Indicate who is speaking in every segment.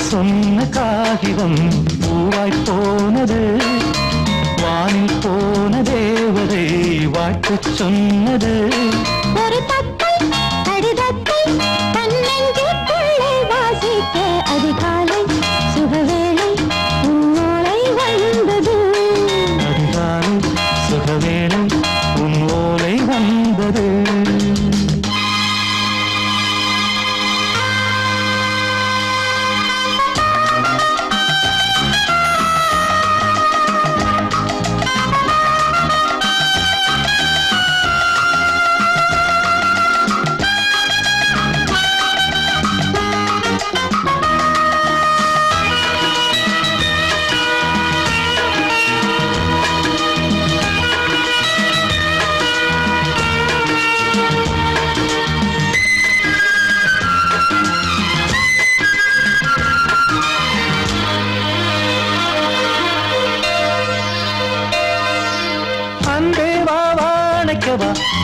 Speaker 1: சொன்ன காகிதம் பூவாய் போனது, வானில் போன தேவதை வாழ்த்து சொன்னது.
Speaker 2: ஒரு தத்தை கடிதத்தை தன்னெஞ்சுக்குள்ளே வாசிக்க அதிகாலை சுகவேளை உன்னோலை வந்தது.
Speaker 1: அதிகாலை சுகவேளை உன் ஓலை வந்தது.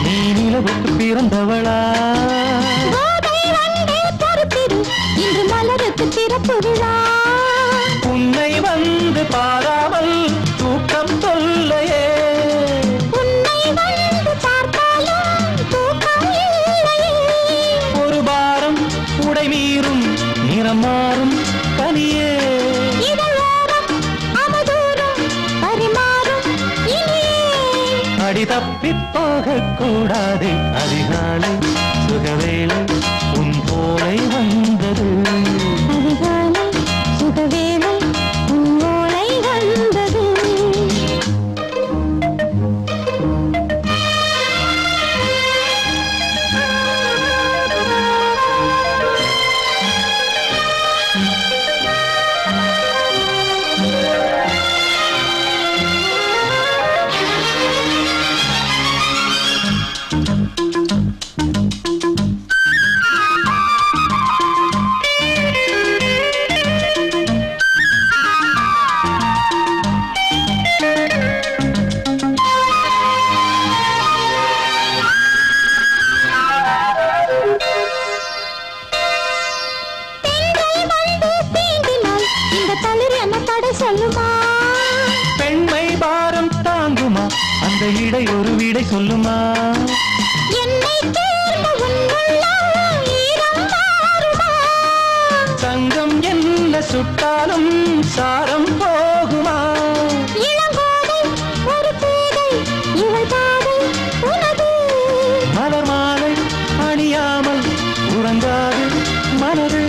Speaker 1: நீ நிலவுக்கு பிறந்தவளா?
Speaker 2: இன்று மலருக்கு திறப்பு விழா.
Speaker 1: உன்னை வந்து பாராமல் தூக்கம் சொல்லையே.
Speaker 2: உன்னை வந்து பார்த்தாலும் தூக்கம் இல்லையே.
Speaker 1: ஒரு பாரம் உடை மீறும் நிறம் மாறும் கனியே. அடி தப்பி போகக்கூடாது. அதிகாலை சுகவேளை உன் போலை வந்தது.
Speaker 2: அதிகாலை சுகவேளை உன் ஓலை வந்தது.
Speaker 1: பெண்மை பாரம் தாங்குமா? அந்த இடை ஒரு விடை சொல்லுமா? சங்கம் என்ன சுட்டாலும் சாரம் போகுமா? மலர் மாலை அணியாமல் உறங்காது மனது.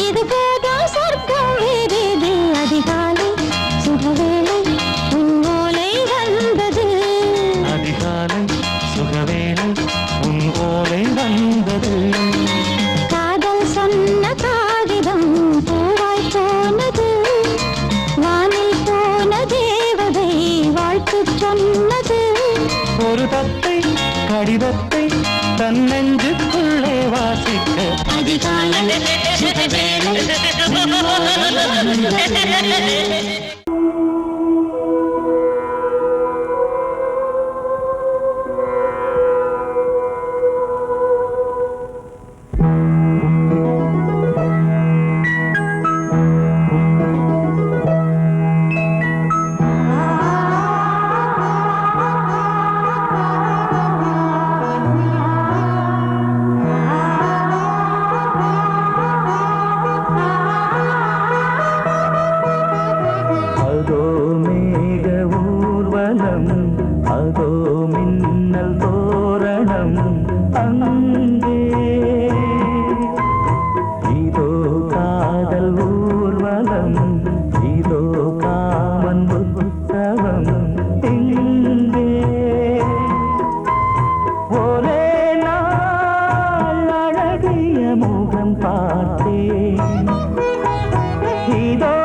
Speaker 2: இது போதும் சொர்க்கம் வேறேது. அதிகாலை சுகவேளை உன் ஓலை வந்தது.
Speaker 1: அதிகாலை சுகவேளை உன் ஓலை வந்தது.
Speaker 2: காதல் சொன்ன காகிதம் பூவாய் போனது, வானில் போன தேவதை வாழ்த்து சொன்னது.
Speaker 1: ஒரு தத்தை கடிதத்தை தன்னெஞ்சுக்குள்ளே வாசிக்க
Speaker 2: அதிகாலை சுகவேளை உன் ஓலை வந்தது.
Speaker 1: அதோ மின்னல் தோரணம் அங்கே, இதோ காதல் ஊர்வலம், இதோ காமன் புத்தகம் இங்கே. ஒரே நாள் அழகிய முகம் பார்த்தேன், இதோ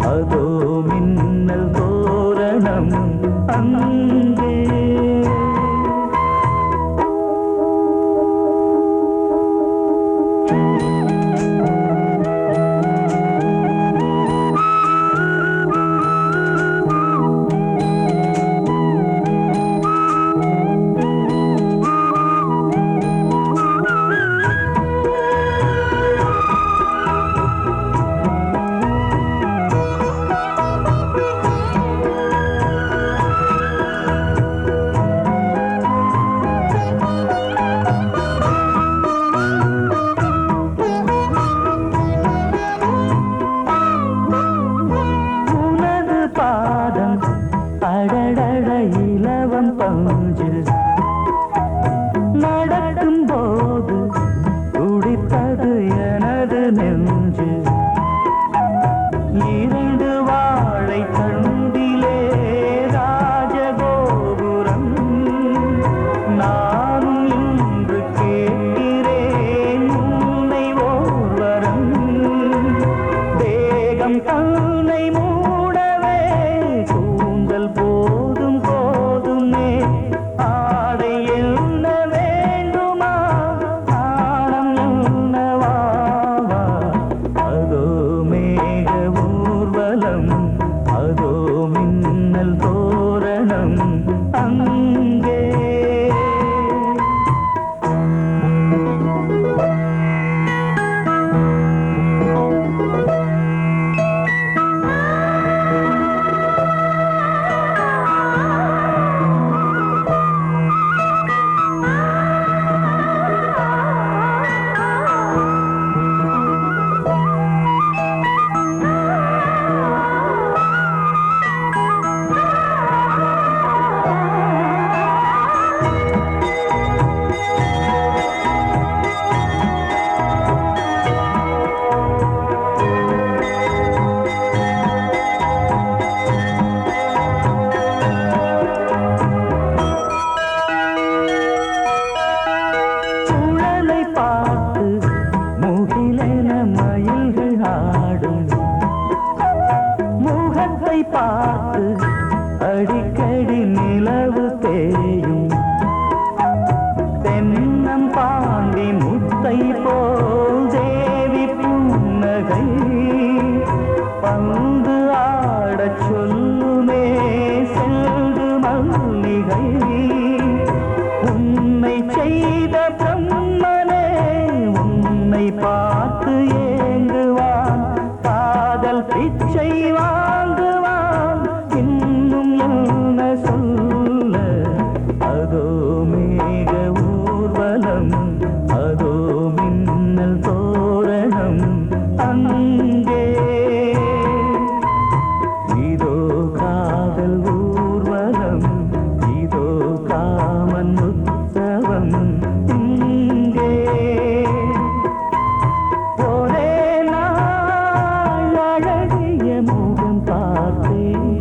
Speaker 1: அதோ மின்னல் தோரணம் அங்கே. உன்னை மூடவே கூந்தல் போதும் போதுமே ஆடை என்ன வேண்டுமா ஆடம் என்னவா அதோ மேக ஊர்வலம் அதோ மின்னல் தோரணம் அங்கே பார்த்து அடிக்கடி நிலவு தேயும் தென்னம் பாண்டி முத்தை போல் தேவி புன்னகை பந்து ஆடச் சொல்லுமே செல்து மல்லிகை உன்னை செய்த பிரம்மனே உன்னை பார்த்து ஏங்குவான் காதல் பிச்சை வாங்குவான் இன்னும் என்ன சொல்ல அதோ மேக ஊர்வலம் அதோ மின்னல் தோரணம் அங்கே இதோ காதல் ஊர்வலம் இதோ காமன் உற்சவம் இங்கே ஒரே நாள் அழகிய முகம் பார்த்தேன்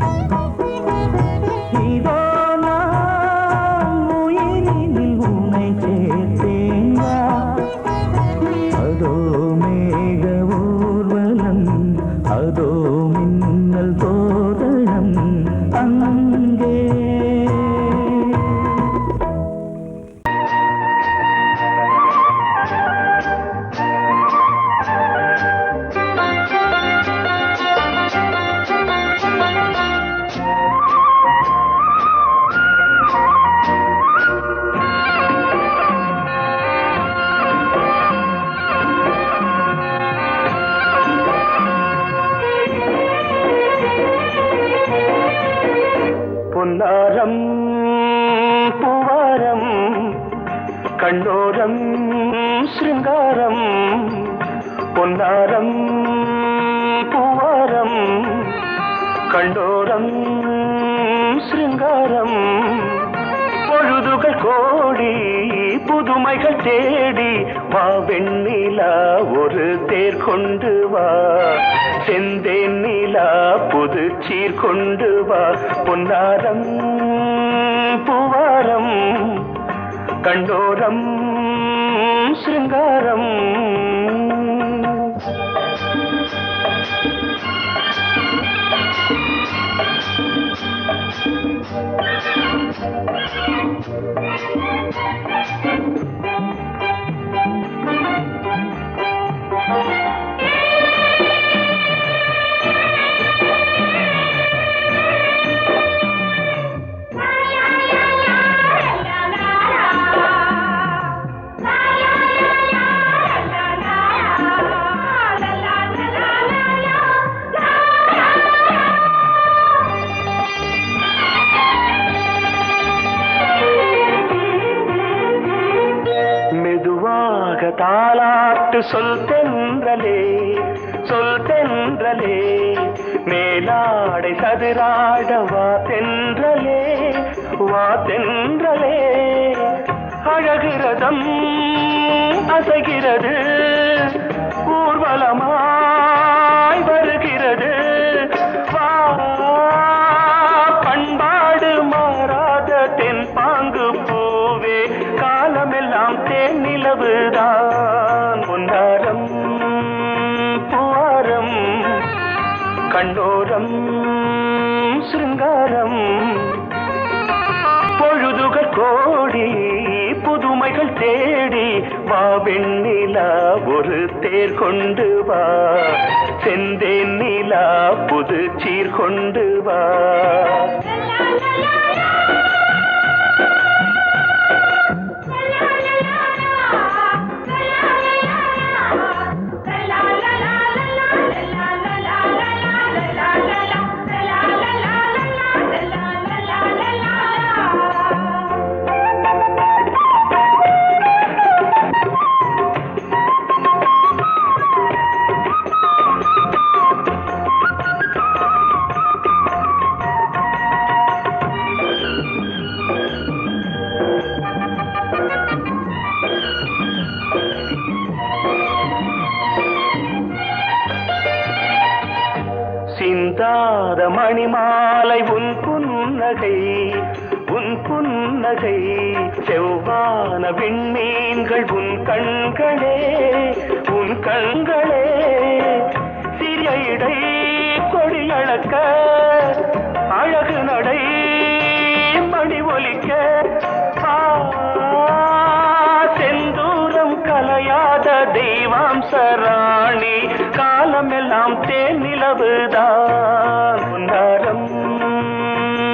Speaker 1: இதோ நான் உயிரினில் உன்னை சேர்த்தேன் அதோ மேக ஊர்வலம் அதோ மின்னல் தோரணம் அங்கே பொன்னாரம் பூவாரம் கண்ணோரம் சிருங்காரம் பொன்னாரம் பூவாரம் கண்ணோரம் சிருங்காரம் பொழுதுகள் கோடி புதுமைகள் தேடி வா வெண்ணிலா ஒரு தேர் கொண்டு வா செந்தேன் நிலா புது சீர் கொண்டு வா பொன்னாரம் பூவாரம் கண்டோரம் சிருங்காரம் தாலாட்டு சொல் தென்றலே மேலாடை சதுராட வா தென்றலே அழகிறதம் அசைகிறது ஊர்வலமாய் வருகிறது வா பண்பாடு மாறாத தென் பாங்கு பூவே காலமெல்லாம் தேன் நிலவுதான் பொன்னாரம் பூவாரம் கண்டோர கண்ணோரம் சிருங்காரம் பொழுதுகள் கோடி புதுமைகள் தேடி வா வெண்ணிலா ஒரு தேர் கொண்டு வா செந்தேன் நிலா புது சீர் கொண்டு வா சிந்தாத மணிமாலை உன் புன்னகை செவ்வான விண்மீன்கள் உன் கண்களே சிறிய இடை கொடியளக்க அழகு நடை மணி ஒலிக்க செந்தூரம் கலையாத தெய்வாம்சராணி காலமெல்லாம் தேன் நிலவுதான் பொன்னாரம்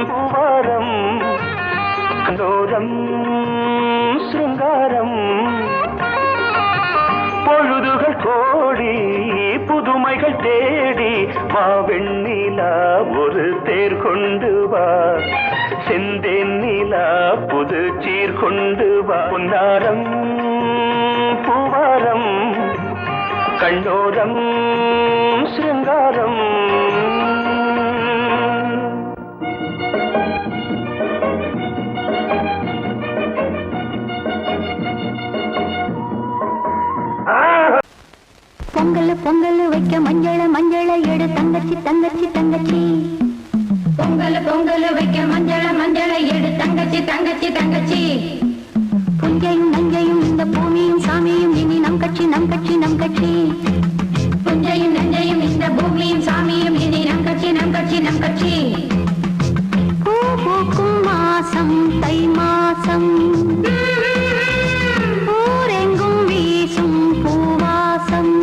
Speaker 1: பூவாரம் கண்ணோரம் சிருங்காரம் பொழுதுகள் கோடி புதுமைகள் தேடி வா வெண்ணிலா ஒரு தேர் கொண்டு வா செந்தேன் நிலா புது சீர் கொண்டு வா பொன்னாரம் பூவாரம் கண்ணோரம் சிருங்காரம்
Speaker 2: பொங்கல் பொங்கல் வைக்க மஞ்சள எடு தங்கச்சி பொங்கல் வைக்க மஞ்சள எடு தங்கச்சி புஞ்சையும் நஞ்சையும் இந்த பூமியும் சாமியும் இனி நம் கட்சி புஞ்சையும் நஞ்சையும் இந்த பூமியும் சாமியும் இனி நம் கட்சி பூ பூக்கும் மாசம் தை மாசம் ஊரெங்கும் வீசும் பூவாசம்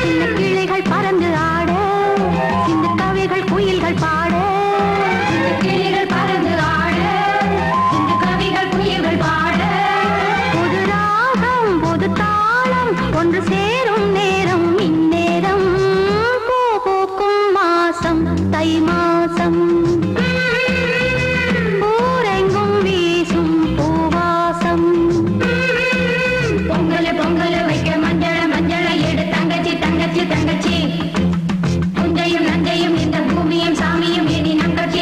Speaker 2: சின்ன கிளிகள் பறந்து ஆட சின்ன கவிகள் குயில்கள் பாட கிளிகள் பறந்து ஆட சின்ன கவிகள் குயில்கள் பாட புது ராகம் புது தாளம் ஒன்று சேரும் நேரம் இந்நேரம் பூ பூக்கும் மாசம் தை மாசம் ஊரெங்கும் வீசும் பூவாசம் பொங்கல் வைக்க மஞ்சள எடு தங்கச்சி புஞ்சையும் நஞ்சையும் இந்த பூமியும் சாமியும் இனி நம் கட்சி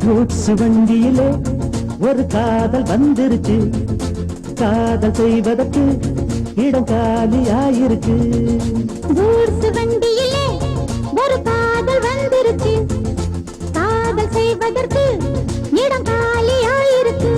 Speaker 1: கூட்ஸ் வண்டியிலே ஒரு காதல் வந்துருச்சு, காதல் செய்வதற்கு இடம் காலியாயிருக்கு.
Speaker 2: கூட்ஸ் வண்டியிலே ஒரு காதல் வந்துருச்சு, காதல் செய்வதற்கு இடம் காலியாயிருக்கு.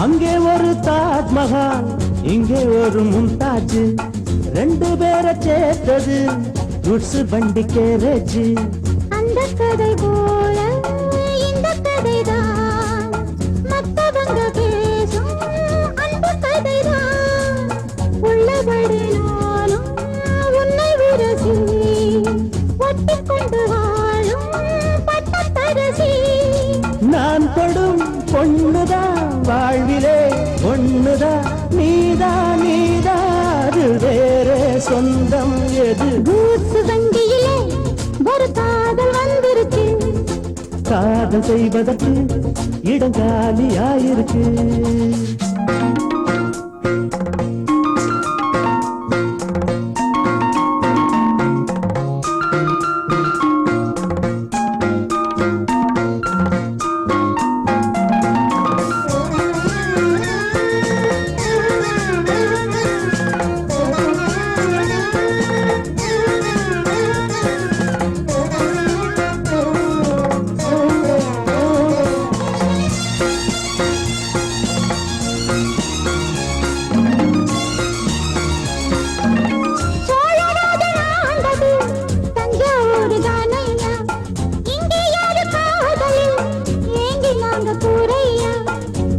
Speaker 1: அங்கே ஒரு தாஜ்மஹால், இங்கே ஒரு மும்தாஜ், ரெண்டு பேரை சேர்த்தது குட்ஸ் வண்டி கேரேஜ்.
Speaker 2: அந்த கதை போல இந்த கதைதான், மத்தவங்க பேசும் அந்த கதைதான். உள்ளபடி நானும் உன்னை விரசி ஒட்டிக்கொண்டு வாழும் பட்டத்தரசி.
Speaker 1: நான் தொடும் பொண்ணுதான் வாழ்விலே ஒண்ணுதான், நீதான் நீதாது வேற சொந்தம் எது?
Speaker 2: கூட்ஸ் வண்டியிலே ஒரு காதல் வந்துருச்சு,
Speaker 1: காதல் செய்வதற்கு இடம் காலியாயிருக்கு.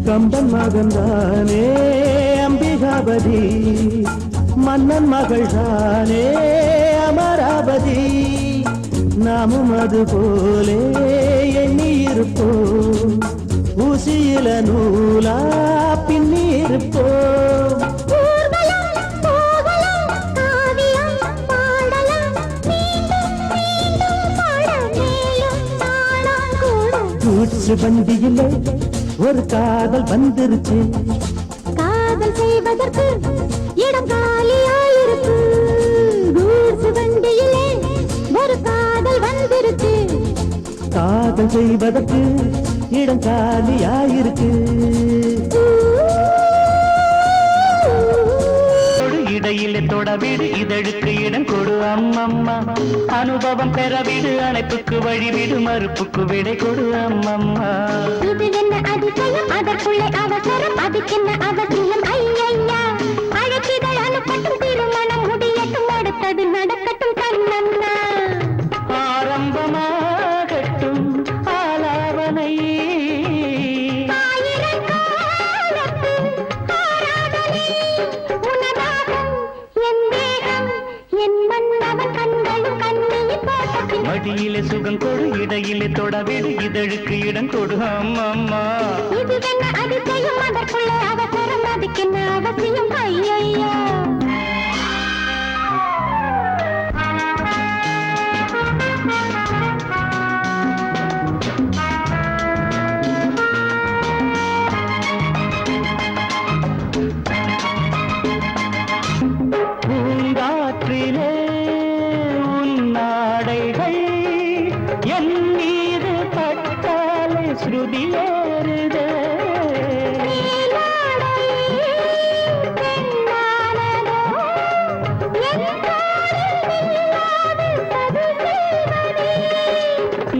Speaker 1: கம்பன் மகன்தானே அம்பிகாபதி, மன்னன் மகள் தானே அமராவதி. நாமும் அது போலே எண்ணி இருப்போம், ஊசியில நூலா பின்னி இருப்போம். கூட்ஸ் வண்டியிலே ஒரு காதல் வந்துருச்சு,
Speaker 2: காதல் செய்வதற்கு இடம் காலியாயிருக்கு. கூட்ஸ் வண்டியிலே ஒரு காதல் வந்துருச்சு,
Speaker 1: காதல் செய்வதற்கு இடம் காலியாயிருக்கு. இடையிலே தொடவிடு, இதழுக்கு இடம் கொடு அம்மம்மா, அனுபவம் பெறவிடு, அணைப்புக்கு வழிவிடு, மறுப்புக்கு விடை கொடு அம்மம்மா.
Speaker 2: இது என்ன அதிசயம், அதற்குள்ளே அவசரம், அதுக்கென்ன அவசியம்? ஐயா, அழைச்சிதழ் அனுப்பட்டும், திருமணம் முடியட்டும், அடுத்தது நடக்கட்டும் கண்ணம்மா.
Speaker 1: ஆரம்பமாகட்டும் ஆலாவனை, மடியிலே சுகம் கொடு, இடையிலே தொடவிடு, இதழுக்கு இடம் கொடு அம்மம்மா.
Speaker 2: இது என்ன அதிசயம், அதற்குள்ளே அவசரம், அதுக்கென்ன அவசியம்? ஐயா,
Speaker 1: பூங்காற்றிலே உன்னாடைகள் என் மீது பட்டாலே ஸ்ருதியேறுதே.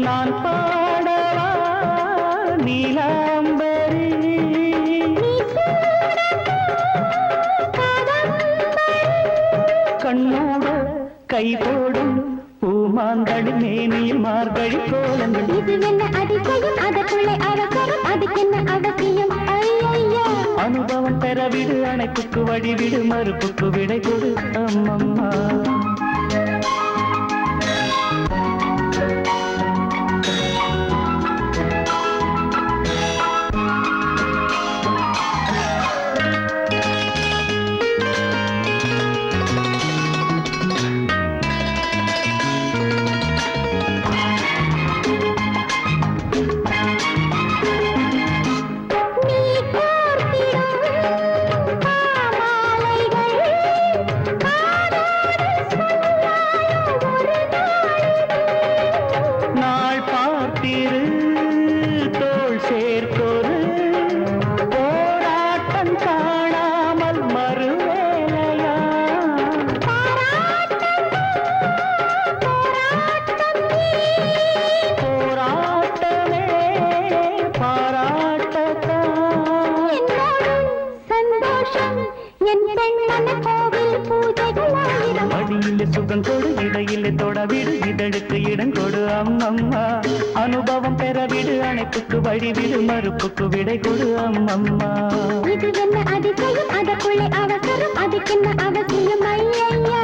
Speaker 1: நான் பாடவா நீலாம்பரி, கண்ணோட கை போடும் பூ மாந்தளி மேனியில் மார்கழி கோலங்கள்.
Speaker 2: இது என்ன அதிசயம், அதற்குள்ளே அவசரம், அதுக்கென்ன அவசியம்? ஐயா
Speaker 1: அனுபவம் பெறவிடு, அணைப்புக்கு வழிவிடு, மறுப்புக்கு விடை கொடு அம்மம்மா. சுகம் கொடு, இடையிலே தொடவிடு, இதழுக்கு இடம் கொடு அம்மம்மா. அனுபவம் பெறவிடு, அணைப்புக்கு வழிவிடு, மறுப்புக்கு விடை கொடு அம்மம்மா.
Speaker 2: இது என்ன அதிசயம், அதற்குள்ளே அவசரம், அதுக்கென்ன அவசியம்? ஐயா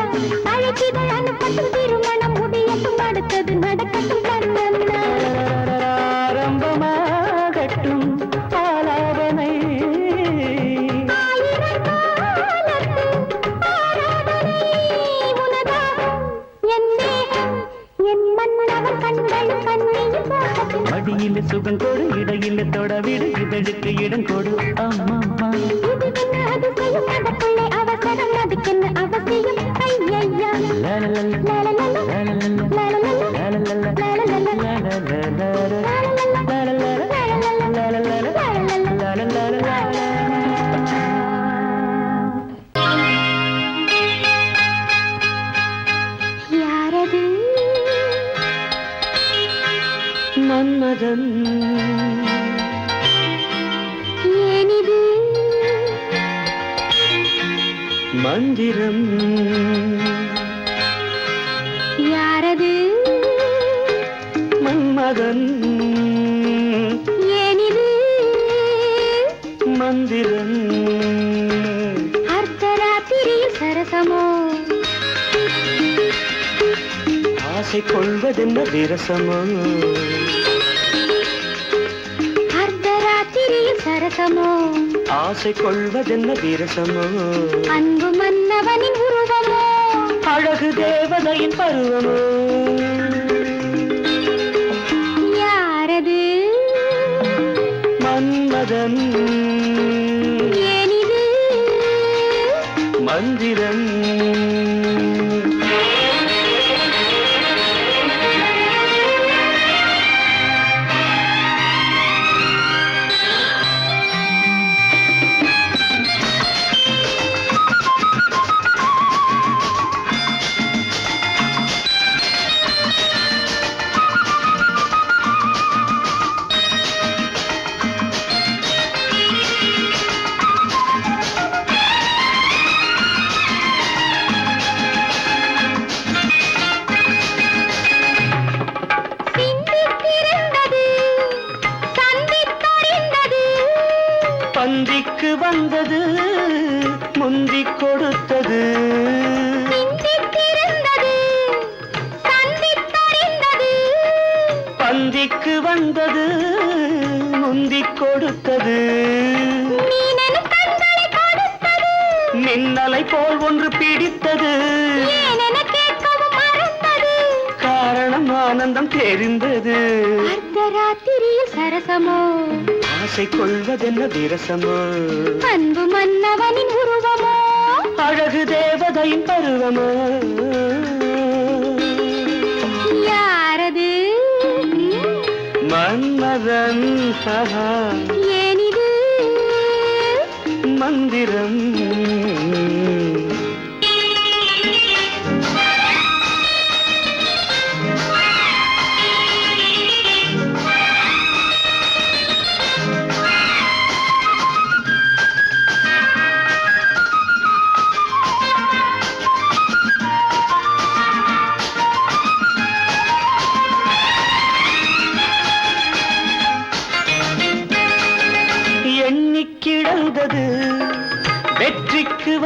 Speaker 2: அழைச்சிதழ் அனுப்பட்டும், திருமணம் முடியட்டும், அடுத்தது நடக்கட்டும் கண்ணம்மா.
Speaker 1: ஆரம்பமாகட்டும் ஆலாபனை, மடியிலே சுகம் கொடு, இடையிலே தொடவிடு, இதழுக்கு இடம் கொடு அம்மம்மா.
Speaker 2: இது என்ன அதிசயம், அதற்குள்ளே அவசரம், அதுக்கென்ன அவசியம்? ஐயா யாரது?
Speaker 1: மன்மதன்.
Speaker 2: ஏனிது?
Speaker 1: மந்திரம்.
Speaker 2: யாரது?
Speaker 1: மன்மதன்.
Speaker 2: ஏனிது?
Speaker 1: மந்திரம்.
Speaker 2: அர்த்தராத்திரியில் சரசமோ?
Speaker 1: ஆசை கொள்வதென்ன விரசமோ?
Speaker 2: அர்த்தராத்திரியில் சரசமோ?
Speaker 1: ஆசை கொள்வதென்ன விரசமோ?
Speaker 2: அன்பு மன்னவனின் உருவமோ?
Speaker 1: அழகு தேவதையின் பருவமோ?
Speaker 2: யாரது?
Speaker 1: மன்மதன்.
Speaker 2: ஏனிது?
Speaker 1: மந்திரம். பந்திக்கு வந்தது, முந்திக் கொடுத்தது. பந்திக்கு வந்தது, முந்திக் கொடுத்தது. மின்னலை போல் ஒன்று பிடித்தது. காரணம் ஆனந்தம் தெரிந்தது.
Speaker 2: அர்த்தராத்திரியில் சரசமோ?
Speaker 1: ஆசை கொள்வதென்ன விரசமோ?
Speaker 2: அன்பு மன்னவனின் உருவமோ?
Speaker 1: அழகு தேவதையின் பருவமோ?
Speaker 2: யாரது?
Speaker 1: மன்மதன்.
Speaker 2: ஏனிது?
Speaker 1: மந்திரம்.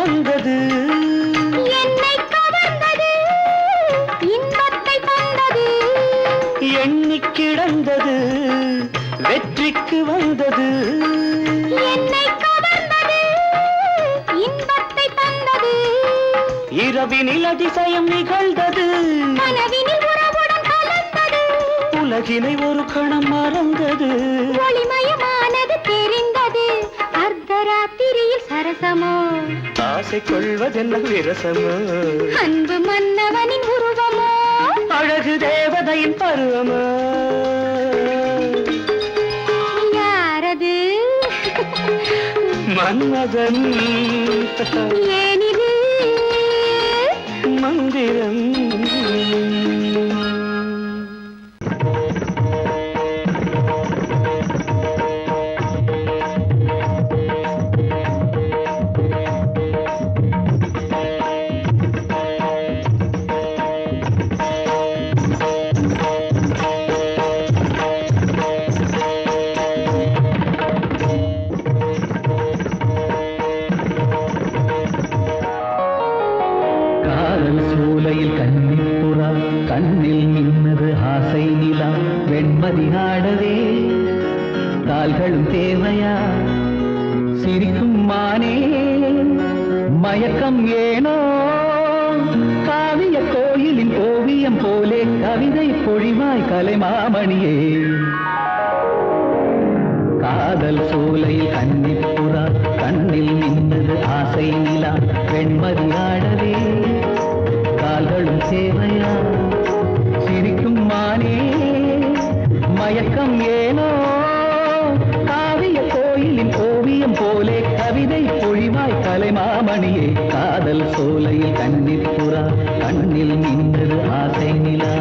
Speaker 1: வந்தது
Speaker 2: என்னை கவர்ந்தது இன்பத்தை தந்தது
Speaker 1: எண்ணி கிடந்தது வெற்றிக்கு வந்தது
Speaker 2: என்னை கவர்ந்தது இன்பத்தை தந்தது
Speaker 1: இரவினில் அதிசயம் நிகழ்ந்தது
Speaker 2: கனவினில் உறவுடன் கலந்தது
Speaker 1: உலகினை ஒரு கணம் மறந்தது
Speaker 2: ஒளிமயமானது தெரிந்தது அர்த்தராத்திரியில் சரசமோ
Speaker 1: ஆசை கொள்வதென்ன விரசமோ
Speaker 2: அன்பு மன்னவனின் உருவமோ
Speaker 1: அழகு தேவதையின் பருவமோ
Speaker 2: யாரது
Speaker 1: மன்மதன்
Speaker 2: ஏனிது
Speaker 1: மந்திரம் சூலையில் கன்னிப்புறா கண்ணில் நின்னது ஆசை நிலா வெண்மதி ஆடவே கால்களும் தேவையா சிரிக்கும் மானே மயக்கம் ஏனோ காவிய கோயிலின் ஓவியம் போலே கவிதை பொழிவாய் கலைமாமணியே காதல் சூலையில் கன்னிப்புறா கண்ணில் நின்னது ஆசை நிலா வெண்மதி ஆடவே கால்களும் சேவையா சிரிக்கும் மானே மயக்கம் ஏனோ காவிய கோயிலின் ஓவியம் போலே கவிதை பொழிவாய் கலைமாமணியே காதல் சோலையில் கன்னிப்புறா கண்ணில் நின்றது ஆசை நிலா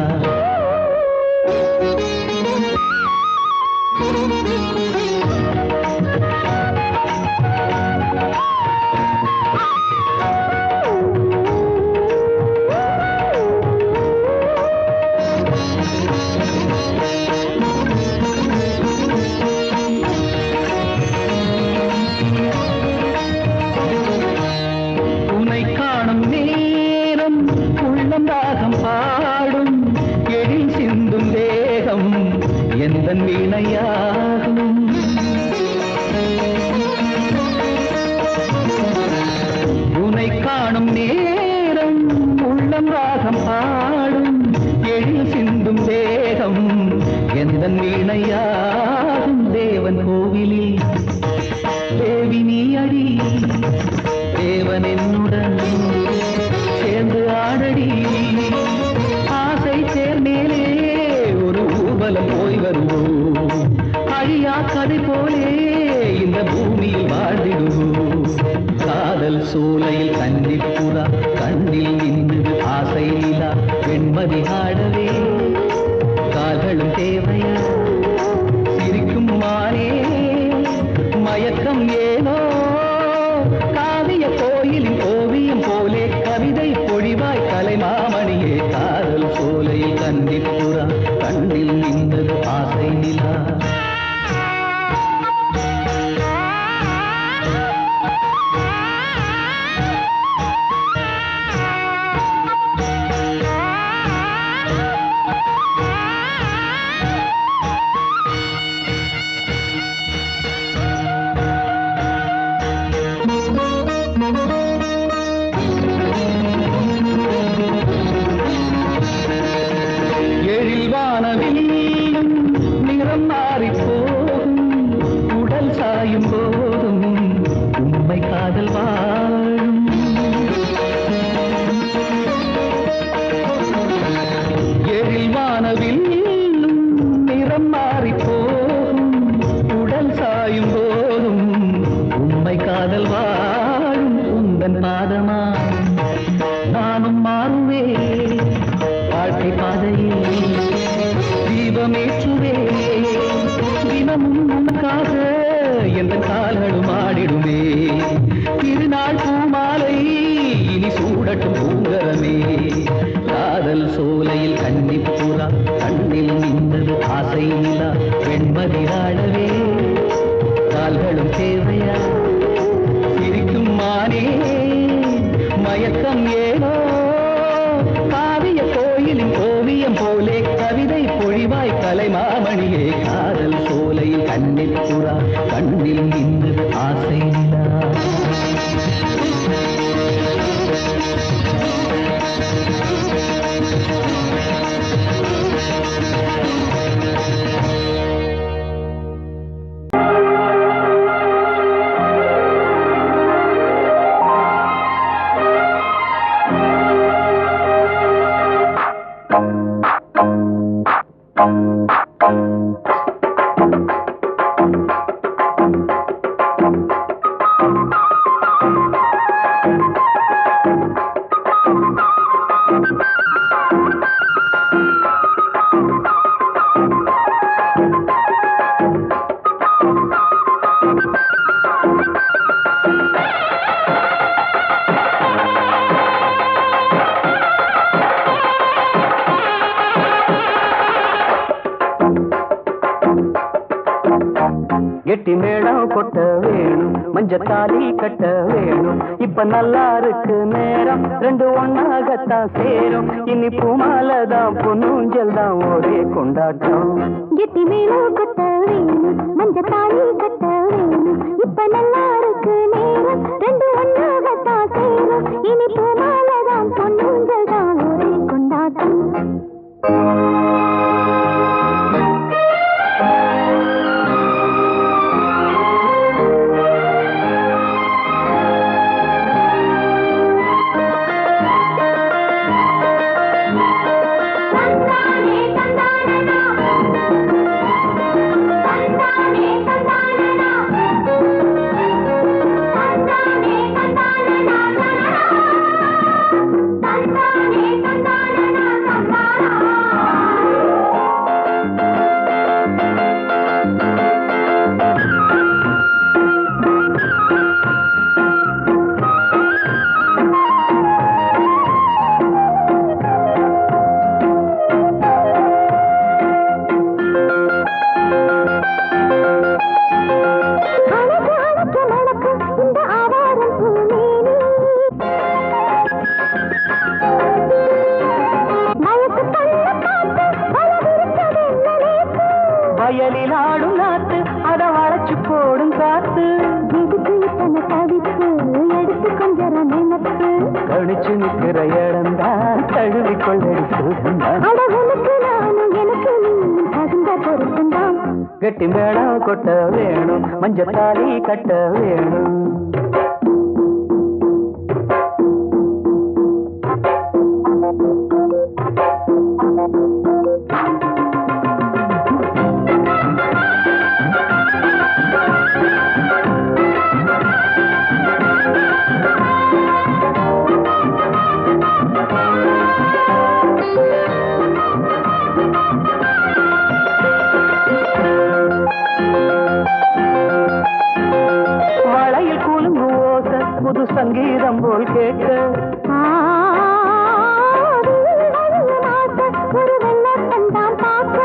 Speaker 1: எந்தன் வீணையாகும் உனை காணும் நேரம் உள்ளம் ராகம் பாடும் எழில் சிந்தும் தேகம் எந்தன் வீணையாகும் தேவன் கோவிலில் தேவி நீ அடி தேவன் என்னுடன் சேர்ந்து ஆடடி ஆசை சேர்மேலே ஒரு ஊர்வலம் போய் வருவோம் அழியா கதை போலே இந்த பூமியில் வாழ்ந்திடுவோம் காதல் சூலையில் கன்னிப்புறா கண்ணில் நின்றது ஆசை நிலா வெண்மதி ஆடவே கால்களும் தேவையா சிரிக்கும் மானே மயக்கம் ஏனோ காவிய கோயிலின் ஓவியம் போலே கவிதை பொழிவாய் கலைமாமணியே காதல் சோலையில் கன்னிப்புறா கண்ணில் நின்றது ஆசை நிலா நிறம் மாறி போகும் உடல் சாயும் போதும் உண்மை காதல் வாழும் எழில் வானவில் நிறம் மாறி போகும் உடல் சாயும் போதும் உண்மை காதல் வாழும் உந்தன் பாதமா நானும் மாறுவே வாழ்க்கை பாதையில் தீபமேற்றுவே தினமும் உனக்காக எந்த கால்களும் ஆடிடுமே திருநாள் பூமாலை இனி சூடட்டும் பூங்கரமே காதல் சோலையில் கன்னிப்புறா கண்ணில் நின்றது ஆசை நிலா வெண்மதி ஆடவே கால்களும் தேவையா சிரிக்கும் மானே கோயிலின் ஓவியம் போலே கவிதை பொழிவாய் கலைமாமணியே காதல் சோலையில் கண்ணில் புறா கண்ணில் இன்று ஆசை நிலா கெட்டி மேளம் கொட்ட வேணும் மஞ்சத்தாலி கட்ட வேணும் இப்ப நல்லா இருக்கு நேரம் ரெண்டு ஒன்னாகத்தான் சேரும் இனி பூமாலதான் பொன்னூஞ்சல் தான் ஒரே கொண்டாட்டம்
Speaker 2: கெட்டி மேளம் கொட்ட வேணும் மஞ்சத்தாலி கட்ட வேணும் இப்ப நல்லா இருக்கு நேரம் ரெண்டு ஒன்னாகத்தான் சேரும் இனி பூமாலதான் பொன்னூஞ்சல் தான் ஒரே கொண்டாட்டம்
Speaker 1: வயலில் ஆடும் நாத்து அத வளைச்சு போடும் காத்து
Speaker 2: எதுக்கு இத்தனை தவிப்பு எடுத்து கொஞ்சம் நினைப்பு
Speaker 1: கணிச்சு நிற்கிற இடம்தான் தழுவி கொள்ளடி சுகந்தான்
Speaker 2: அழகுனுக்கு நானும் எனக்கு நீயும் தகுந்த பொருத்தந்தான்
Speaker 1: கெட்டி மேளம் கொட்ட வேணும் மஞ்சத்தாலி கட்ட வேணும் வளையில் கூலுங்கு ஓசை புது சங்கீதம் போல் கேட்க
Speaker 2: ஒரு வெள்ளத்தந்தான் பார்க்க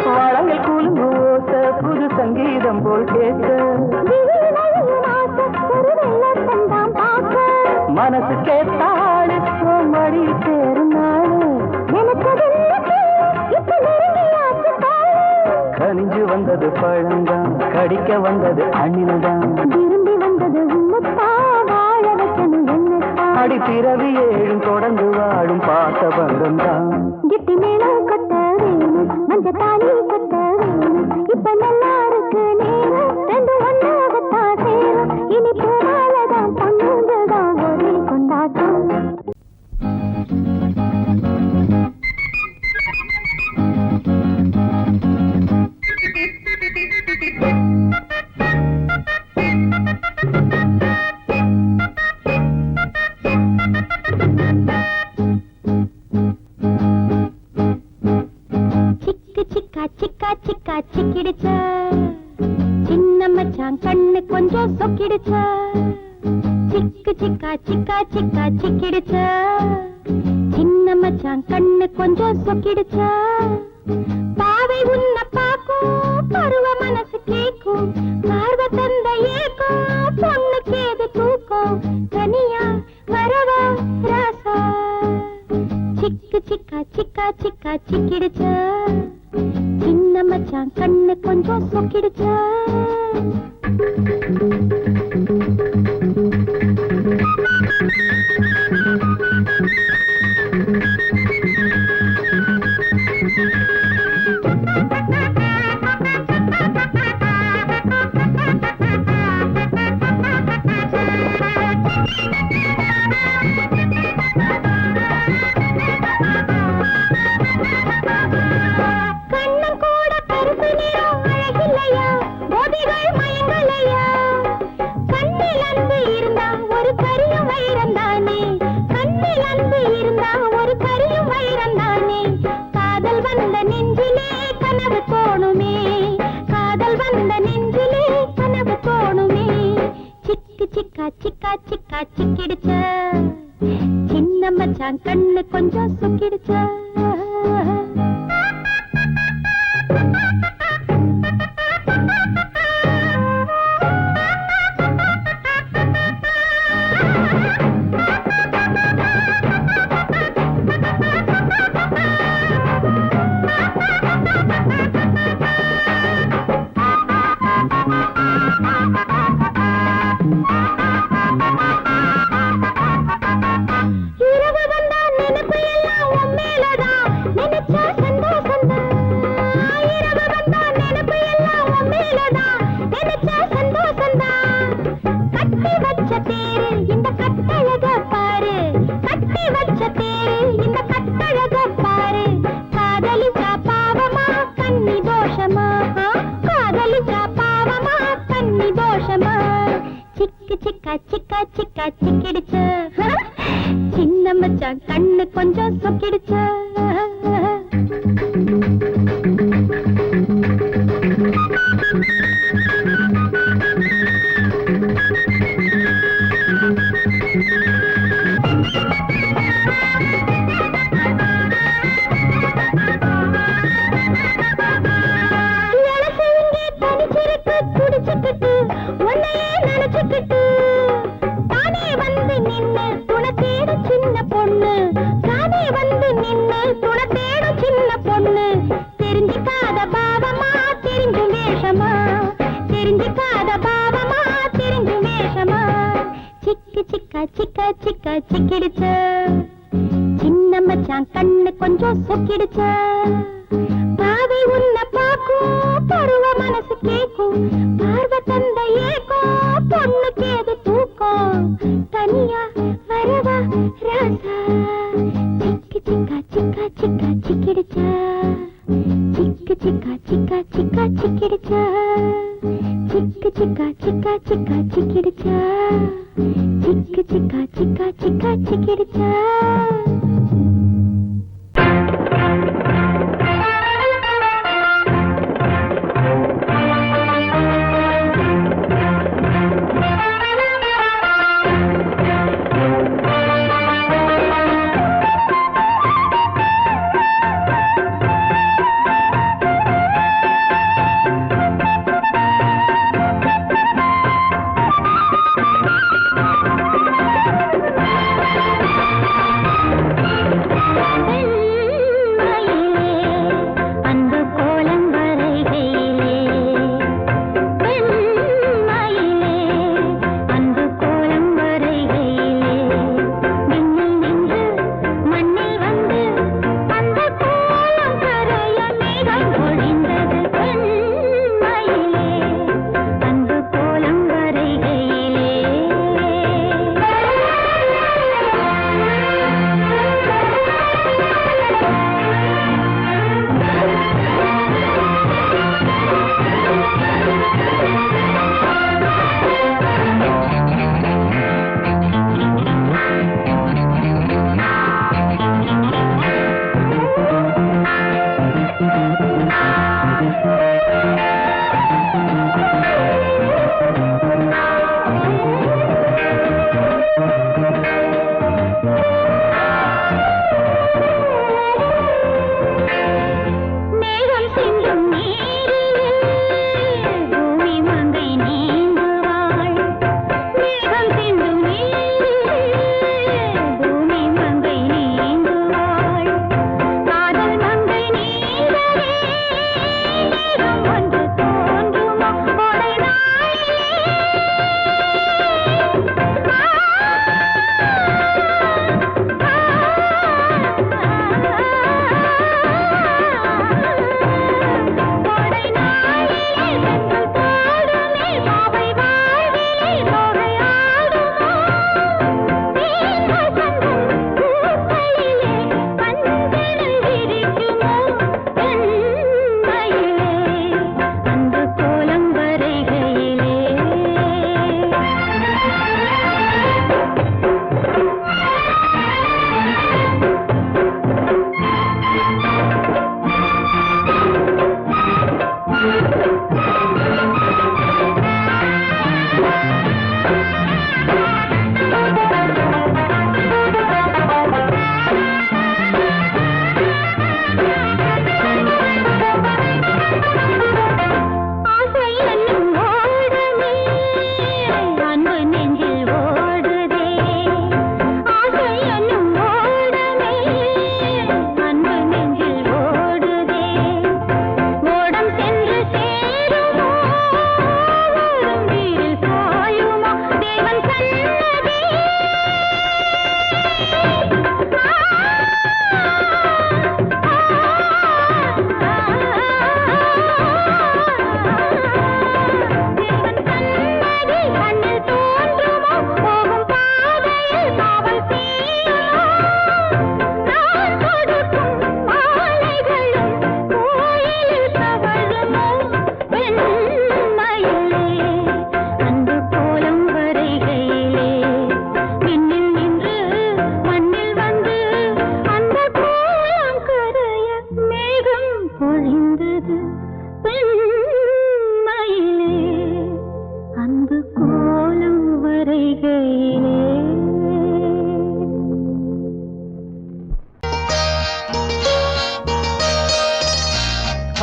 Speaker 1: வளையில் கூலுங்கு ஓசை புது சங்கீதம் போல் கேட்க
Speaker 2: ஒரு வெள்ளத்தந்தான் பார்க்க
Speaker 1: மனசு கேட்டாடு மடி சேரும் நாடு
Speaker 2: எனக்கு இப்ப நெருங்கியாச்சு
Speaker 1: கனிஞ்சு வந்தது பழந்தான் கடிக்க வந்தது அணில்தான்
Speaker 2: விரும்பி வந்தது உன்னத்தா வாழ வைக்கணும் என்னத்தா
Speaker 1: அடி பிறவி ஏழும் தொடர்ந்து வாழும் பாச பந்தம்தான்
Speaker 2: கெட்டி மேளம் கொட்ட வேணும் மஞ்சத்தாலி கட்ட வேணும் இப்ப நல்லா இருக்கு நேரம் ரெண்டு ஒன்னாகத்தான் சேரும் இனி பூமாலதான் பொன்னூஞ்சல்தான் ஒரே கொண்டாட்டம் சிக்கு சிக்கா சிக்கா சிக்கா சிக்கிடுச்ச சின்ன மச்சான் கண்ணு கொஞ்சம் சொக்கிடுச்ச சிக்கு சிக்கா சிக்கா சிக்கா சிக்கிடுச்ச சின்ன மச்சான் கண்ணு கொஞ்சம் சொக்கிடுச்ச பாவை உன்னை பாக்கும் பருவ மனசு கேக்கும் பார்வ தந்த ஏக்கும் பொண்ணுக்கு ஏது தூக்கம் தனியா வர சிக்கா சிக்கிடுச்சா சின்ன மச்சான் கண்ணு கொஞ்சம் சொக்கிடுச்சா சிக்கா சிக்கா சிக்கிடுச்சா சின்ன மச்சான் கண்ணு கொஞ்சம் சொக்கிடுச்சா சிக்கா சிக்கா சிக்கா சிக்கிடுச்சா சின்ன மச்சான் கண்ணு கொஞ்சம் சொக்கிடுச்சா சிக்கா சிக்கா சிக்கா சிக்கிடுச்சா சின்ன மச்சான் கண்ணு கொஞ்சம் சொக்கிடுச்சா பாவை உன்னை பாக்கும் பருவ மனசு கேக்கும் பார்வை தந்த ஏக்கும் பொண்ணு கேது தூக்கம் தனியா வரவா ராசா சிக்கா சிக்கா சிக்கா சிக்கிடுச்சா சிக்கா சிக்கா சிக்கா சிக்கிடுச்சா சிக்கா சிக்கா சிக்கா சிக்கிடுச்சா சிக்கா சிக்கா சிக்கா சிக்கிடுச்சா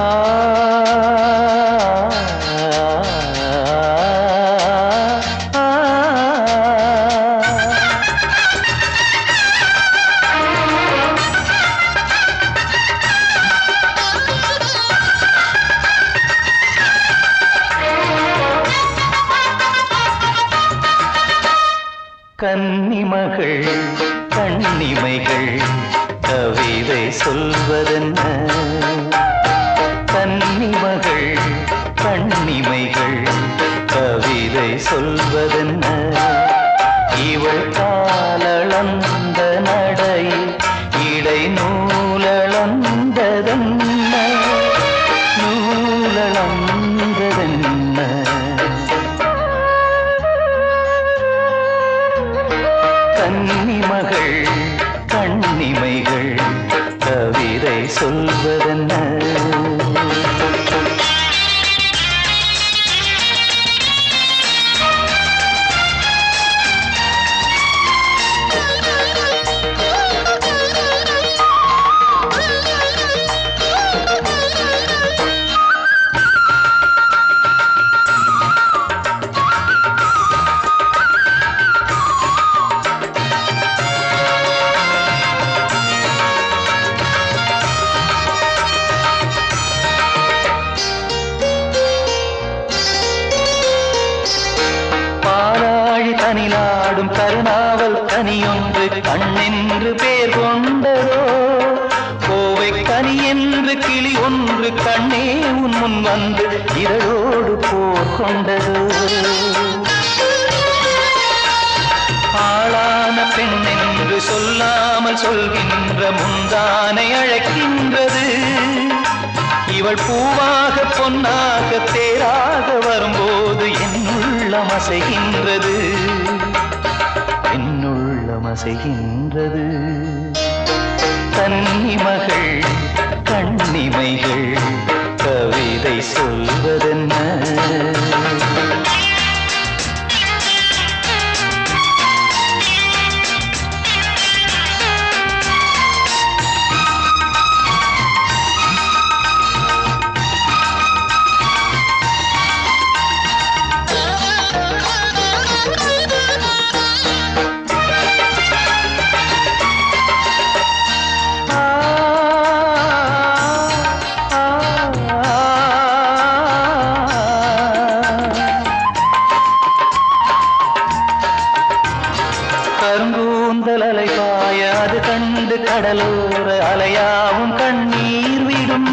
Speaker 1: ஆ கன்னிமகள் கண்ணிமைகள் கவிதை சொல்வதென்ன கன்னிமகள் கண்ணிமைகள் கவிதை சொல்வதென்ன இவள் காலளந்த நடையில் இடை நூலளந்ததென்ன நூலளந்ததென்ன கன்னிமகள் கண்ணிமைகள் கவிதை சொல்வதென்ன தனிலாடும் கருணாவல் கனியொன்று கண்ணென்று பேர் கொண்டதோ கோவை கனி என்று கிளி ஒன்று கண்ணே உன் முன் வந்து இதழோடு போர் கொண்டதோ ஆளான பெண் என்று சொல்லாமல் சொல்கின்ற முந்தானை அழைக்கின்றது இவள் பூவாக பொன்னாக தேராக வரும்போது என்னுள்ளம் அசைகின்றது என்னுள்ளம் அசைகின்றது கன்னிமகள் கண்ணிமைகள் கவிதை சொல்வதென்ன கருங்கூந்தல் அலைபாய அது கண்டு கடலோர அலையாவும் கண்ணீர் விடும்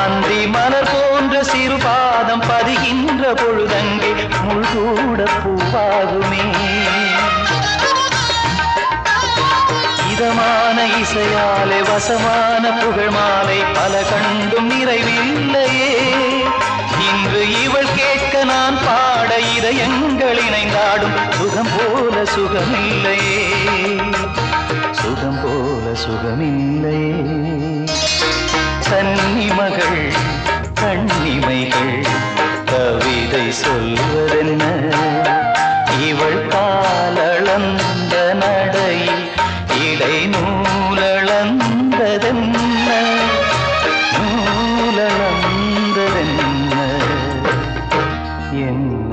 Speaker 1: அந்தி மலர் போன்ற சிறு பாதம் பதிகின்ற பொழுதங்கே முள்கூட பூவாகுமே இதமான இசையாலே வசமான புகழ் மாலை பல கண்டும் நிறைவில்லையே இன்று இவள் கேட்க நான் பாட இதயங்கள் இணைந்தாடும் சுகம் போல சுகமில்லையே சுகம் போல சுகமில்லையே கன்னிமகள் கண்ணிமைகள் கவிதை சொல்வதென்ன இவள் காலளந்த நடையில் இடை நூலளந்ததென்ன நூலளந்ததென்ன என்ன